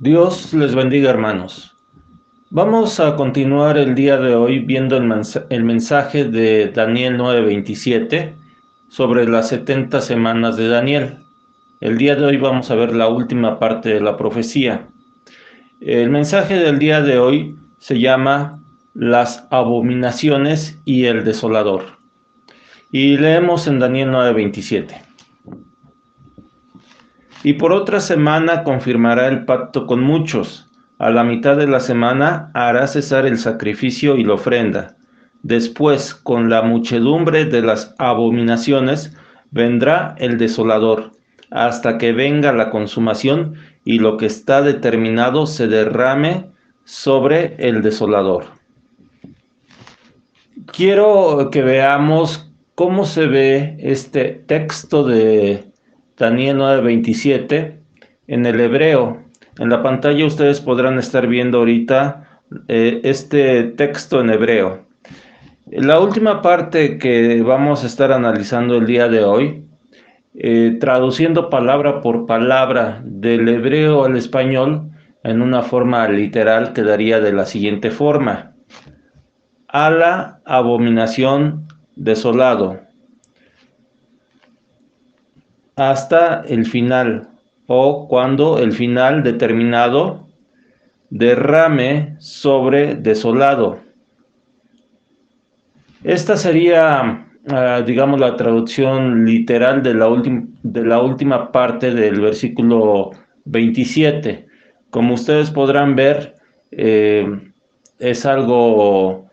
Dios les bendiga, hermanos. Vamos a continuar el día de hoy viendo el mensaje de Daniel 9:27 sobre las 70 semanas de Daniel. El día de hoy vamos a ver la última parte de la profecía. El mensaje del día de hoy se llama Las abominaciones y el desolador. Y leemos en Daniel 9:27. Y por otra semana confirmará el pacto con muchos. A la mitad de la semana hará cesar el sacrificio y la ofrenda. Después, con la muchedumbre de las abominaciones, vendrá el desolador, hasta que venga la consumación y lo que está determinado se derrame sobre el desolador. Quiero que veamos cómo se ve este texto de Daniel 9:27 en el hebreo. En la pantalla ustedes podrán estar viendo ahorita este texto en hebreo. La última parte que vamos a estar analizando el día de hoy, traduciendo palabra por palabra del hebreo al español en una forma literal, quedaría de la siguiente forma: a la abominación desolado, hasta el final, o cuando el final determinado derrame sobre desolado. Esta sería, digamos, la traducción literal de la última parte del versículo 27. Como ustedes podrán ver, es algo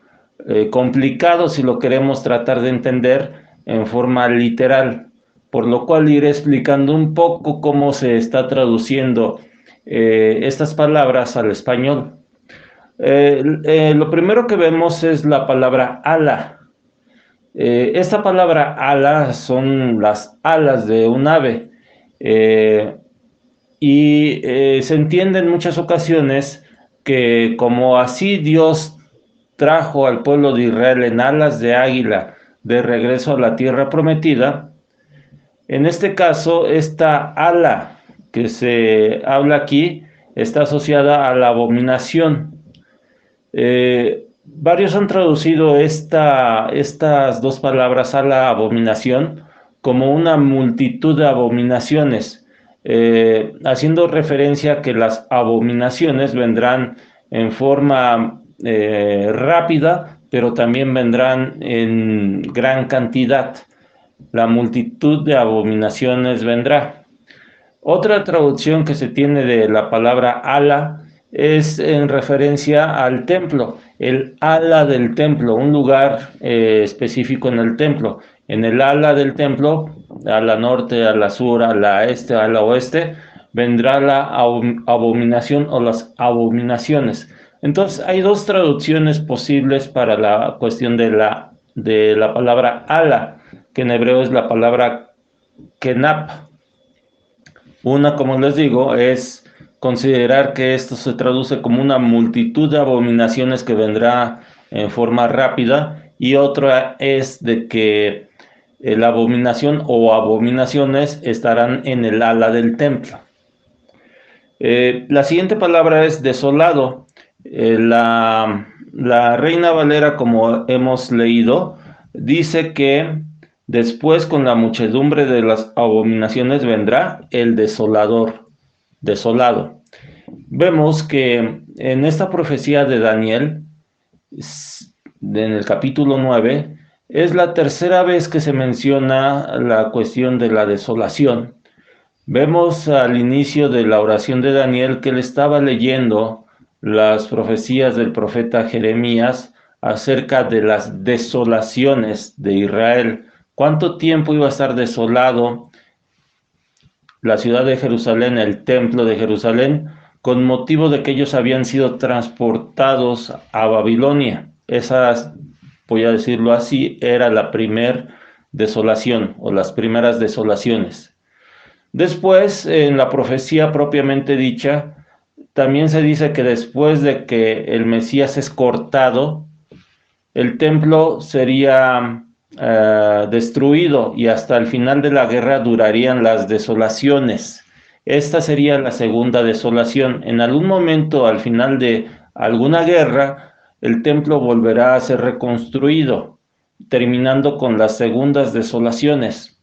complicado si lo queremos tratar de entender en forma literal, por lo cual iré explicando un poco cómo se está traduciendo estas palabras al español. Lo primero que vemos es la palabra ala. Esta palabra ala son las alas de un ave, eh, y se entiende en muchas ocasiones que como así Dios trajo al pueblo de Israel en alas de águila de regreso a la tierra prometida, en este caso esta ala que se habla aquí está asociada a la abominación. Varios han traducido estas dos palabras, a la abominación, como una multitud de abominaciones, haciendo referencia a que las abominaciones vendrán en forma rápida, pero también vendrán en gran cantidad. La multitud de abominaciones vendrá. Otra traducción que se tiene de la palabra ala es en referencia al templo, el ala del templo, un lugar específico en el templo. En el ala del templo, a la norte, a la sur, a la este, a la oeste, vendrá la abominación o las abominaciones. Entonces, hay dos traducciones posibles para la cuestión de la palabra ala, que en hebreo es la palabra kenap. Una, como les digo, es considerar que esto se traduce como una multitud de abominaciones que vendrá en forma rápida, y otra es de que la abominación o abominaciones estarán en el ala del templo. La siguiente palabra es desolado. La Reina Valera, como hemos leído, dice que después, con la muchedumbre de las abominaciones, vendrá el desolador, desolado. Vemos que en esta profecía de Daniel, en el capítulo 9, es la tercera vez que se menciona la cuestión de la desolación. Vemos al inicio de la oración de Daniel que él estaba leyendo las profecías del profeta Jeremías acerca de las desolaciones de Israel. ¿Cuánto tiempo iba a estar desolado la ciudad de Jerusalén, el templo de Jerusalén, con motivo de que ellos habían sido transportados a Babilonia? Esa, voy a decirlo así, era la primer desolación o las primeras desolaciones. Después, en la profecía propiamente dicha, también se dice que después de que el Mesías es cortado, el templo sería destruido, y hasta el final de la guerra durarían las desolaciones. Esta sería la segunda desolación. En algún momento, al final de alguna guerra, el templo volverá a ser reconstruido, terminando con las segundas desolaciones.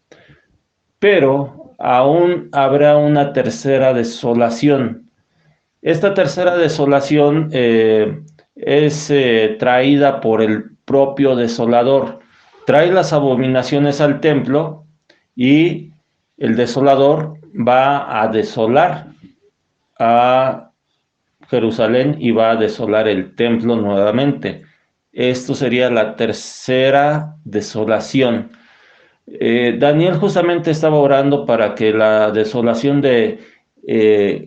Pero aún habrá una tercera desolación. Esta tercera desolación es traída por el propio desolador. Trae las abominaciones al templo y el desolador va a desolar a Jerusalén y va a desolar el templo nuevamente. Esto sería la tercera desolación. Daniel justamente estaba orando para que la desolación de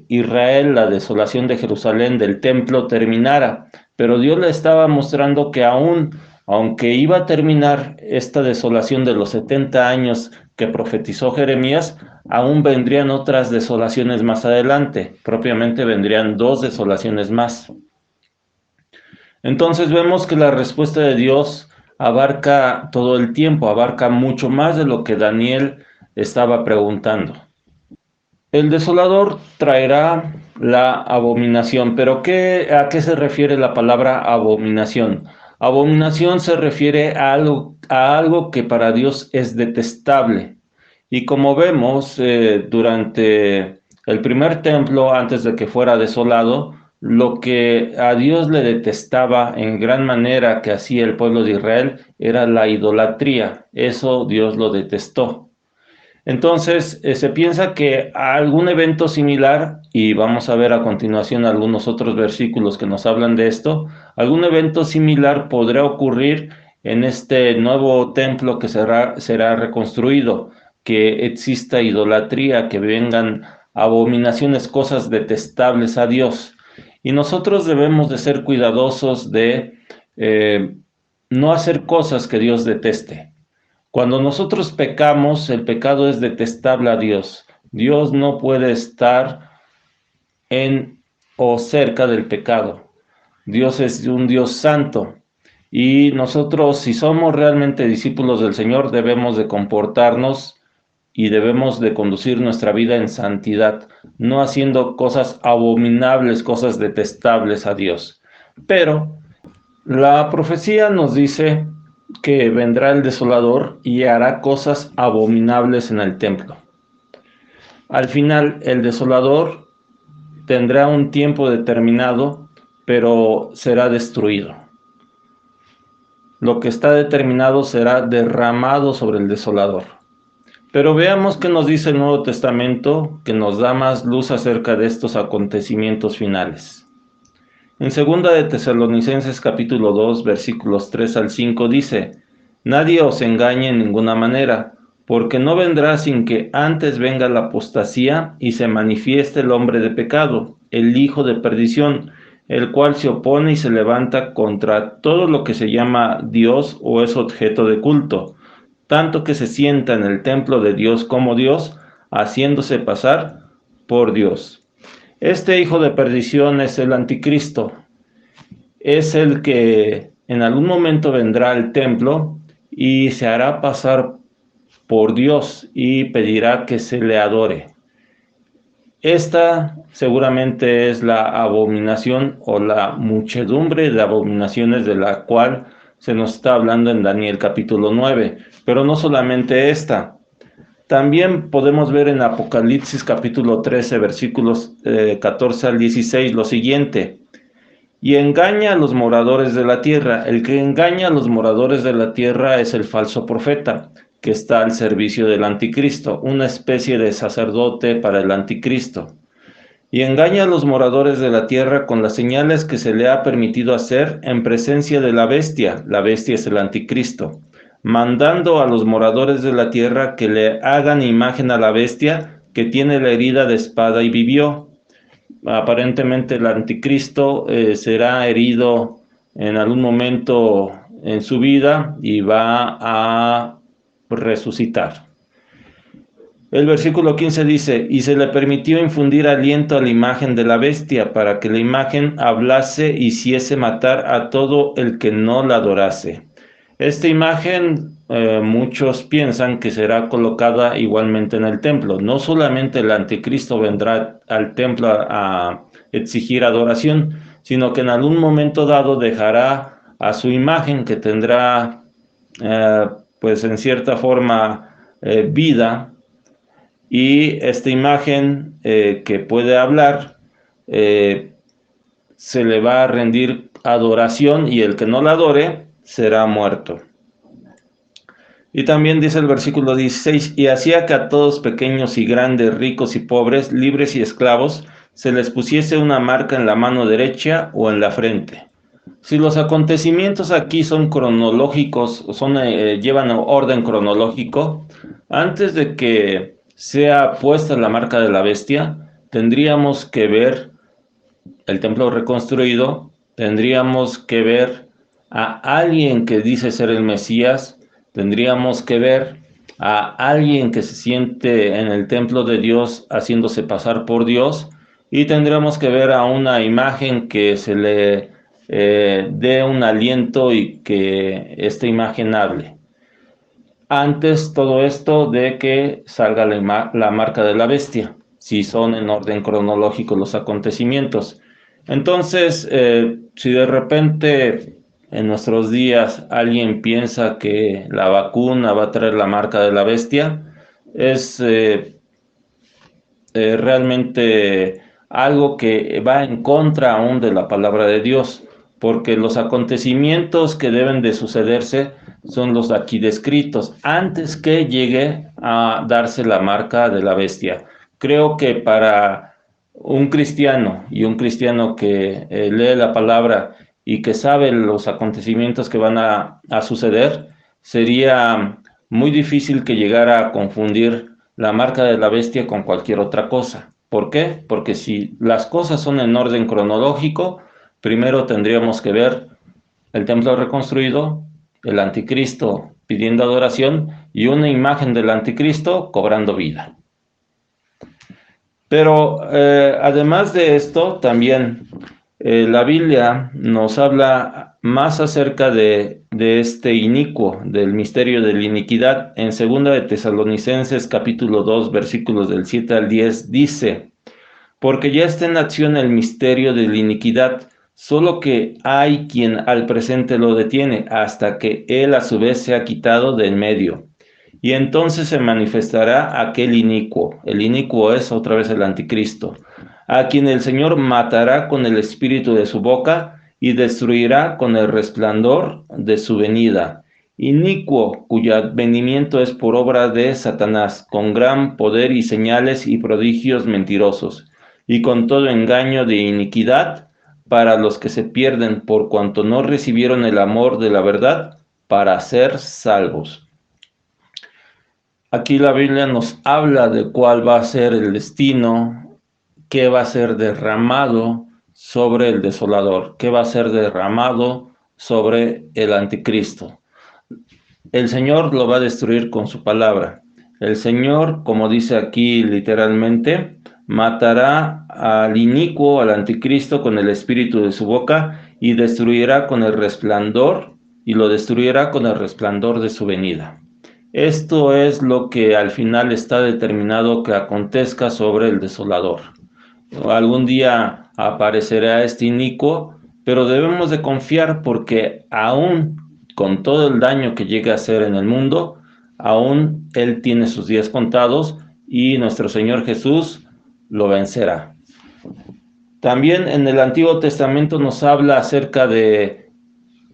Israel, la desolación de Jerusalén, del templo, terminara, pero Dios le estaba mostrando que aunque iba a terminar esta desolación de los 70 años que profetizó Jeremías, aún vendrían otras desolaciones más adelante, propiamente vendrían 2 desolaciones más. Entonces vemos que la respuesta de Dios abarca todo el tiempo, abarca mucho más de lo que Daniel estaba preguntando. El desolador traerá la abominación, pero ¿a qué se refiere la palabra abominación? Abominación se refiere a algo que para Dios es detestable. Y como vemos, durante el primer templo, antes de que fuera desolado, lo que a Dios le detestaba en gran manera que hacía el pueblo de Israel era la idolatría. Eso Dios lo detestó. Entonces, se piensa que algún evento similar, y vamos a ver a continuación algunos otros versículos que nos hablan de esto, algún evento similar podrá ocurrir en este nuevo templo que será reconstruido, que exista idolatría, que vengan abominaciones, cosas detestables a Dios. Y nosotros debemos de ser cuidadosos de no hacer cosas que Dios deteste. Cuando nosotros pecamos, el pecado es detestable a Dios. Dios no puede estar en o cerca del pecado. Dios es un Dios santo. Y nosotros, si somos realmente discípulos del Señor, debemos de comportarnos y debemos de conducir nuestra vida en santidad, no haciendo cosas abominables, cosas detestables a Dios. Pero la profecía nos dice que vendrá el desolador y hará cosas abominables en el templo. Al final, el desolador tendrá un tiempo determinado, pero será destruido. Lo que está determinado será derramado sobre el desolador. Pero veamos qué nos dice el Nuevo Testamento, que nos da más luz acerca de estos acontecimientos finales. En 2 de Tesalonicenses capítulo 2, versículos 3 al 5 dice: Nadie os engañe en ninguna manera, porque no vendrá sin que antes venga la apostasía y se manifieste el hombre de pecado, el hijo de perdición, el cual se opone y se levanta contra todo lo que se llama Dios o es objeto de culto, tanto que se sienta en el templo de Dios como Dios, haciéndose pasar por Dios. Este hijo de perdición es el anticristo. Es el que en algún momento vendrá al templo y se hará pasar por Dios y pedirá que se le adore. Esta seguramente es la abominación o la muchedumbre de abominaciones de la cual se nos está hablando en Daniel capítulo 9. Pero no solamente esta. También podemos ver en Apocalipsis capítulo 13, versículos 14 al 16 lo siguiente: y engaña a los moradores de la tierra. El que engaña a los moradores de la tierra es el falso profeta, que está al servicio del anticristo, una especie de sacerdote para el anticristo. Y engaña a los moradores de la tierra con las señales que se le ha permitido hacer en presencia de la bestia es el anticristo, mandando a los moradores de la tierra que le hagan imagen a la bestia que tiene la herida de espada y vivió. Aparentemente el anticristo será herido en algún momento en su vida y va a resucitar. El versículo 15 dice: y se le permitió infundir aliento a la imagen de la bestia, para que la imagen hablase y hiciese matar a todo el que no la adorase. Esta imagen muchos piensan que será colocada igualmente en el templo. No solamente el anticristo vendrá al templo a exigir adoración, sino que en algún momento dado dejará a su imagen, que tendrá pues en cierta forma vida, y esta imagen que puede hablar se le va a rendir adoración, y el que no la adore será muerto. Y también dice el versículo 16, y hacía que a todos, pequeños y grandes, ricos y pobres, libres y esclavos, se les pusiese una marca en la mano derecha o en la frente. Si los acontecimientos aquí son cronológicos, llevan orden cronológico, antes de que sea puesta la marca de la bestia, tendríamos que ver el templo reconstruido, tendríamos que ver a alguien que dice ser el Mesías, tendríamos que ver a alguien que se siente en el templo de Dios haciéndose pasar por Dios, y tendríamos que ver a una imagen que se le dé un aliento y que esta imagen hable. Antes todo esto de que salga la marca de la bestia, si son en orden cronológico los acontecimientos. Entonces, si de repente en nuestros días alguien piensa que la vacuna va a traer la marca de la bestia, es realmente algo que va en contra aún de la palabra de Dios, porque los acontecimientos que deben de sucederse son los aquí descritos, antes que llegue a darse la marca de la bestia. Creo que para un cristiano, y un cristiano que lee la palabra y que sabe los acontecimientos que van a suceder, sería muy difícil que llegara a confundir la marca de la bestia con cualquier otra cosa. ¿Por qué? Porque si las cosas son en orden cronológico, primero tendríamos que ver el templo reconstruido, el anticristo pidiendo adoración y una imagen del anticristo cobrando vida. Pero además de esto, también la Biblia nos habla más acerca de este inicuo, del misterio de la iniquidad. En 2 de Tesalonicenses capítulo 2, versículos del 7 al 10, dice: porque ya está en acción el misterio de la iniquidad, solo que hay quien al presente lo detiene, hasta que él a su vez se ha quitado de en medio. Y entonces se manifestará aquel inicuo. El inicuo es otra vez el anticristo, a quien el Señor matará con el espíritu de su boca y destruirá con el resplandor de su venida. Inicuo, cuyo advenimiento es por obra de Satanás, con gran poder y señales y prodigios mentirosos, y con todo engaño de iniquidad para los que se pierden, por cuanto no recibieron el amor de la verdad para ser salvos. Aquí la Biblia nos habla de cuál va a ser el destino, qué va a ser derramado sobre el desolador, qué va a ser derramado sobre el anticristo. El Señor lo va a destruir con su palabra. El Señor, como dice aquí literalmente, matará al inicuo, al anticristo, con el espíritu de su boca, y destruirá con el resplandor, y lo destruirá con el resplandor de su venida. Esto es lo que al final está determinado que acontezca sobre el desolador. Algún día aparecerá este inicuo, pero debemos de confiar, porque aún con todo el daño que llegue a hacer en el mundo, aún Él tiene sus días contados, y nuestro Señor Jesús lo vencerá. También en el Antiguo Testamento nos habla acerca de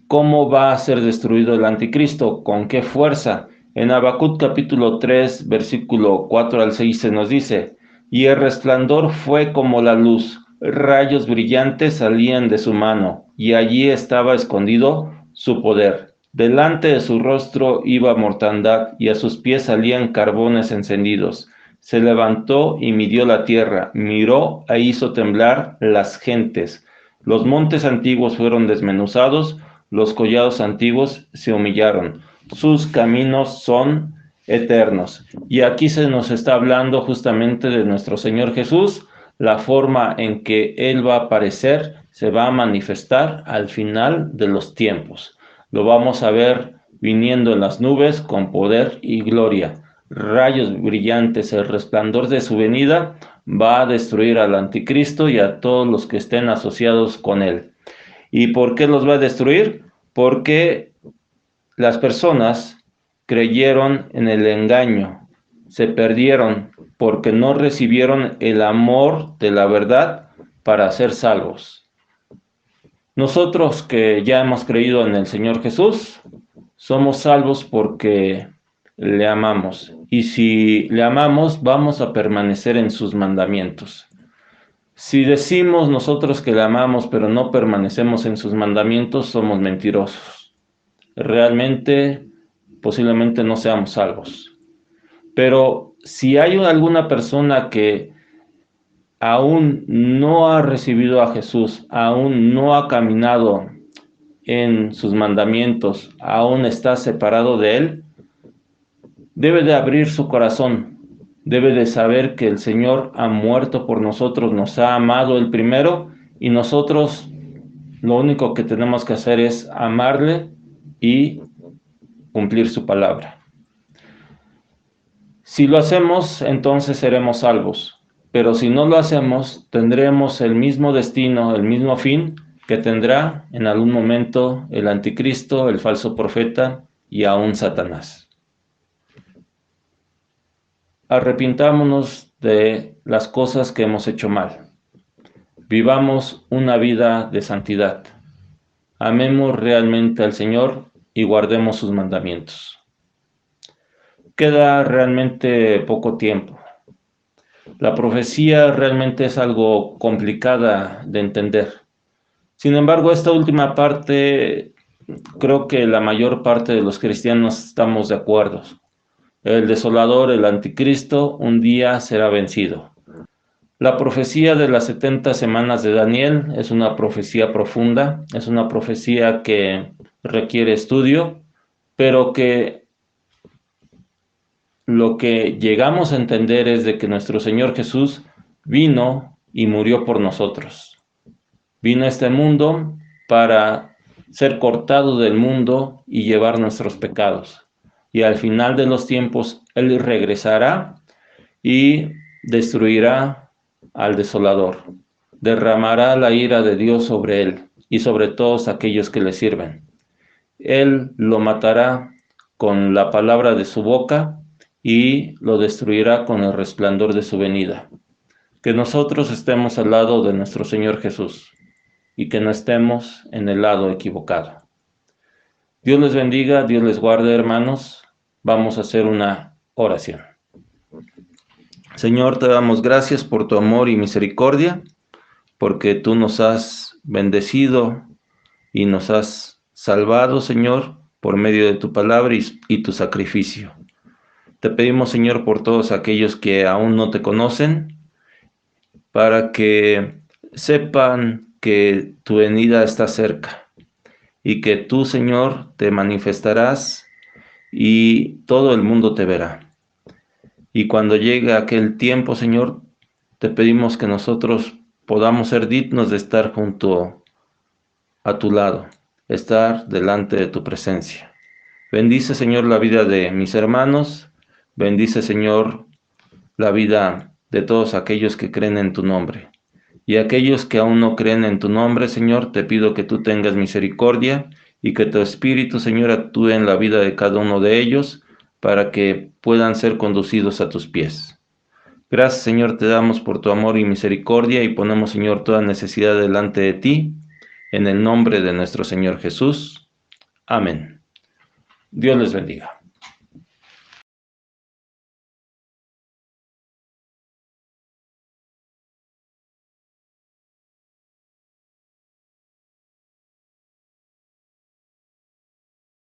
cómo va a ser destruido el anticristo, con qué fuerza. En Habacuc capítulo 3, versículo 4 al 6 se nos dice: y el resplandor fue como la luz, rayos brillantes salían de su mano, y allí estaba escondido su poder. Delante de su rostro iba mortandad, y a sus pies salían carbones encendidos. Se levantó y midió la tierra, miró e hizo temblar las gentes. Los montes antiguos fueron desmenuzados, los collados antiguos se humillaron. Sus caminos son eternos. Y aquí se nos está hablando justamente de nuestro Señor Jesús, la forma en que Él va a aparecer, se va a manifestar al final de los tiempos. Lo vamos a ver viniendo en las nubes con poder y gloria. Rayos brillantes, el resplandor de su venida va a destruir al anticristo y a todos los que estén asociados con él. ¿Y por qué los va a destruir? Porque las personas creyeron en el engaño, se perdieron porque no recibieron el amor de la verdad para ser salvos. Nosotros que ya hemos creído en el Señor Jesús, somos salvos porque le amamos. Y si le amamos, vamos a permanecer en sus mandamientos. Si decimos nosotros que le amamos, pero no permanecemos en sus mandamientos, somos mentirosos. Realmente, posiblemente no seamos salvos. Pero si hay alguna persona que aún no ha recibido a Jesús, aún no ha caminado en sus mandamientos, aún está separado de él, debe de abrir su corazón, debe de saber que el Señor ha muerto por nosotros, nos ha amado el primero y nosotros lo único que tenemos que hacer es amarle y cumplir su palabra. Si lo hacemos, entonces seremos salvos, pero si no lo hacemos, tendremos el mismo destino, el mismo fin que tendrá en algún momento el anticristo, el falso profeta y aún Satanás. Arrepintámonos de las cosas que hemos hecho mal. Vivamos una vida de santidad. Amemos realmente al Señor y guardemos sus mandamientos. Queda realmente poco tiempo. La profecía realmente es algo complicada de entender. Sin embargo, esta última parte, creo que la mayor parte de los cristianos estamos de acuerdo. El desolador, el anticristo, un día será vencido. La profecía de las 70 semanas de Daniel es una profecía profunda, es una profecía que requiere estudio, pero que lo que llegamos a entender es de que nuestro Señor Jesús vino y murió por nosotros. Vino a este mundo para ser cortado del mundo y llevar nuestros pecados. Y al final de los tiempos, Él regresará y destruirá al desolador. Derramará la ira de Dios sobre él y sobre todos aquellos que le sirven. Él lo matará con la palabra de su boca y lo destruirá con el resplandor de su venida. Que nosotros estemos al lado de nuestro Señor Jesús y que no estemos en el lado equivocado. Dios les bendiga, Dios les guarde, hermanos. Vamos a hacer una oración. Señor, te damos gracias por tu amor y misericordia, porque tú nos has bendecido y nos has salvado, Señor, por medio de tu palabra y tu sacrificio. Te pedimos, Señor, por todos aquellos que aún no te conocen, para que sepan que tu venida está cerca y que tú, Señor, te manifestarás y todo el mundo te verá. Y cuando llegue aquel tiempo, Señor, te pedimos que nosotros podamos ser dignos de estar junto a tu lado, estar delante de tu presencia. Bendice, Señor, la vida de mis hermanos. Bendice, Señor, la vida de todos aquellos que creen en tu nombre. Y aquellos que aún no creen en tu nombre, Señor, te pido que tú tengas misericordia y que tu Espíritu, Señor, actúe en la vida de cada uno de ellos para que puedan ser conducidos a tus pies. Gracias, Señor, te damos por tu amor y misericordia y ponemos, Señor, toda necesidad delante de ti, en el nombre de nuestro Señor Jesús. Amén. Dios les bendiga.